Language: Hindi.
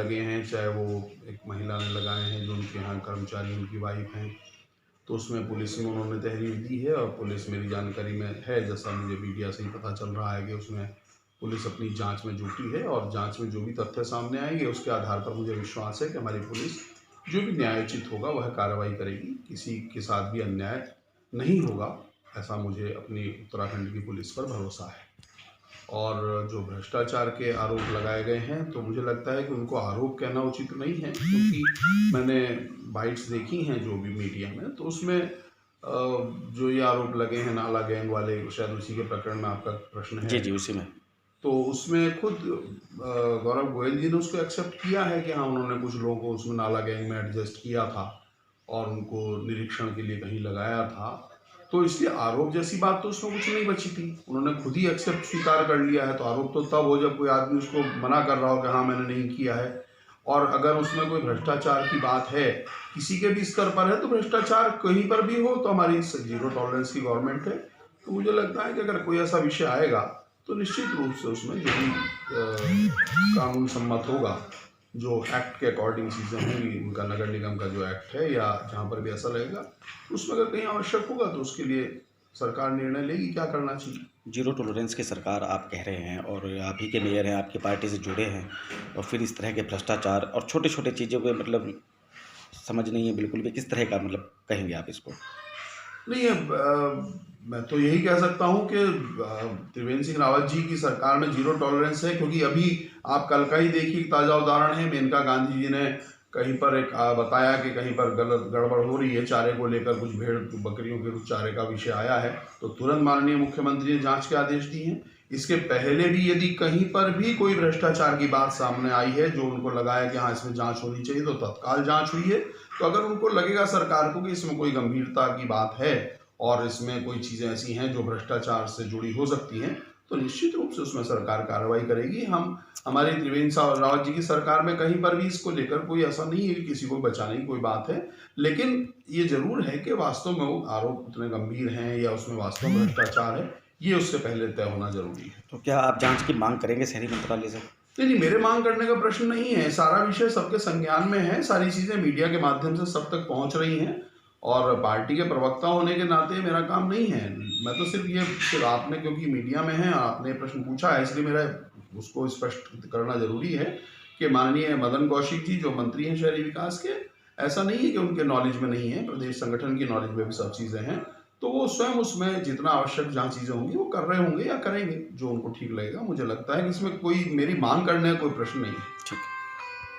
लगे हैं, चाहे वो एक महिला ने लगाए हैं जो उनके यहाँ कर्मचारी उनकी वाइफ हैं, तो उसमें पुलिस में उन्होंने तहरीर दी है और पुलिस मेरी जानकारी में है, जैसा मुझे मीडिया से ही पता चल रहा है कि उसमें पुलिस अपनी जांच में जुटी है और जांच में जो भी तथ्य सामने आएंगे उसके आधार पर मुझे विश्वास है कि हमारी पुलिस जो भी न्यायोचित होगा वह कार्रवाई करेगी, किसी के साथ भी अन्याय नहीं होगा, ऐसा मुझे अपनी उत्तराखंड की पुलिस पर भरोसा है। और जो भ्रष्टाचार के आरोप लगाए गए हैं तो मुझे लगता है कि उनको आरोप कहना उचित नहीं है, क्योंकि मैंने बाइट्स देखी हैं जो भी मीडिया में, तो उसमें जो ये आरोप लगे हैं नाला गैंग वाले, शायद उसी के प्रकरण में आपका प्रश्न है। जी उसी में। तो उसमें खुद गौरव गोयल जी ने उसको एक्सेप्ट किया है कि हाँ उन्होंने कुछ लोगों को उसमें नाला गैंग में एडजस्ट किया था और उनको निरीक्षण के लिए कहीं लगाया था, तो इसलिए आरोप जैसी बात तो उसमें कुछ नहीं बची थी, उन्होंने खुद ही एक्सेप्ट स्वीकार कर लिया है। तो आरोप तो तब हो जब कोई आदमी उसको मना कर रहा हो कि हाँ मैंने नहीं किया है। और अगर उसमें कोई भ्रष्टाचार की बात है, किसी के भी स्तर पर है, तो भ्रष्टाचार कहीं पर भी हो तो हमारी जीरो टॉलरेंस की गवर्नमेंट है। तो मुझे लगता है कि अगर कोई ऐसा विषय आएगा तो निश्चित रूप से उसमें जो भी कानून सम्मत होगा, जो एक्ट के अकॉर्डिंग चीज़ें होंगी, उनका नगर निगम का जो एक्ट है या जहाँ पर भी ऐसा लगेगा, उसमें अगर कहीं आवश्यक होगा तो उसके लिए सरकार निर्णय लेगी क्या करना चाहिए। जीरो टॉलरेंस की सरकार आप कह रहे हैं और आप ही के मेयर हैं, आपकी पार्टी से जुड़े हैं, और फिर इस तरह के भ्रष्टाचार और छोटे छोटे चीज़ों के मतलब समझ नहीं है बिल्कुल भी, किस तरह का मतलब कहेंगे आप इसको? नहीं है, मैं तो यही कह सकता हूँ कि त्रिवेंद्र सिंह रावत जी की सरकार में जीरो टॉलरेंस है, क्योंकि अभी आप कल का ही देखिए, ताज़ा उदाहरण है, मेनका गांधी जी ने कहीं पर एक बताया कि कहीं पर गलत गड़बड़ हो रही है चारे को लेकर, कुछ भेड़ बकरियों के कुछ चारे का विषय आया है, तो तुरंत माननीय मुख्यमंत्री ने जांच के आदेश दिए हैं। इसके पहले भी यदि कहीं पर भी कोई भ्रष्टाचार की बात सामने आई है जो उनको लगा है कि हाँ इसमें जांच होनी चाहिए, तो तत्काल जांच हुई है। तो अगर उनको लगेगा सरकार को कि इसमें कोई गंभीरता की बात है और इसमें कोई चीज़ें ऐसी हैं जो भ्रष्टाचार से जुड़ी हो सकती हैं, तो निश्चित रूप से उसमें सरकार कार्रवाई करेगी। हमारी त्रिवेंद्र रावत जी की सरकार में कहीं पर भी इसको लेकर कोई ऐसा नहीं है कि किसी को बचाने की कोई बात है, लेकिन ये जरूर है कि वास्तव में वो आरोप उतने गंभीर हैं या उसमें वास्तव में भ्रष्टाचार है, ये उससे पहले तय होना जरूरी है। तो क्या आप जांच की मांग करेंगे शहरी मंत्रालय से? नहीं, मेरे मांग करने का प्रश्न नहीं है, सारा विषय सबके संज्ञान में है, सारी चीज़ें मीडिया के माध्यम से सब तक पहुंच रही हैं और पार्टी के प्रवक्ता होने के नाते मेरा काम नहीं है। मैं तो सिर्फ आपने क्योंकि मीडिया में है, आपने प्रश्न पूछा है, इसलिए मेरा उसको स्पष्ट करना जरूरी है कि माननीय मदन कौशिक जी जो मंत्री हैं शहरी विकास के, ऐसा नहीं है कि उनके नॉलेज में नहीं है, प्रदेश संगठन की नॉलेज में भी सब चीज़ें हैं, तो वो स्वयं उसमें जितना आवश्यक जहाँ चीज़ें होंगी वो कर रहे होंगे या करेंगे जो उनको ठीक लगेगा। मुझे लगता है कि इसमें कोई मेरी मांग करने का कोई प्रश्न नहीं है। ठीक है।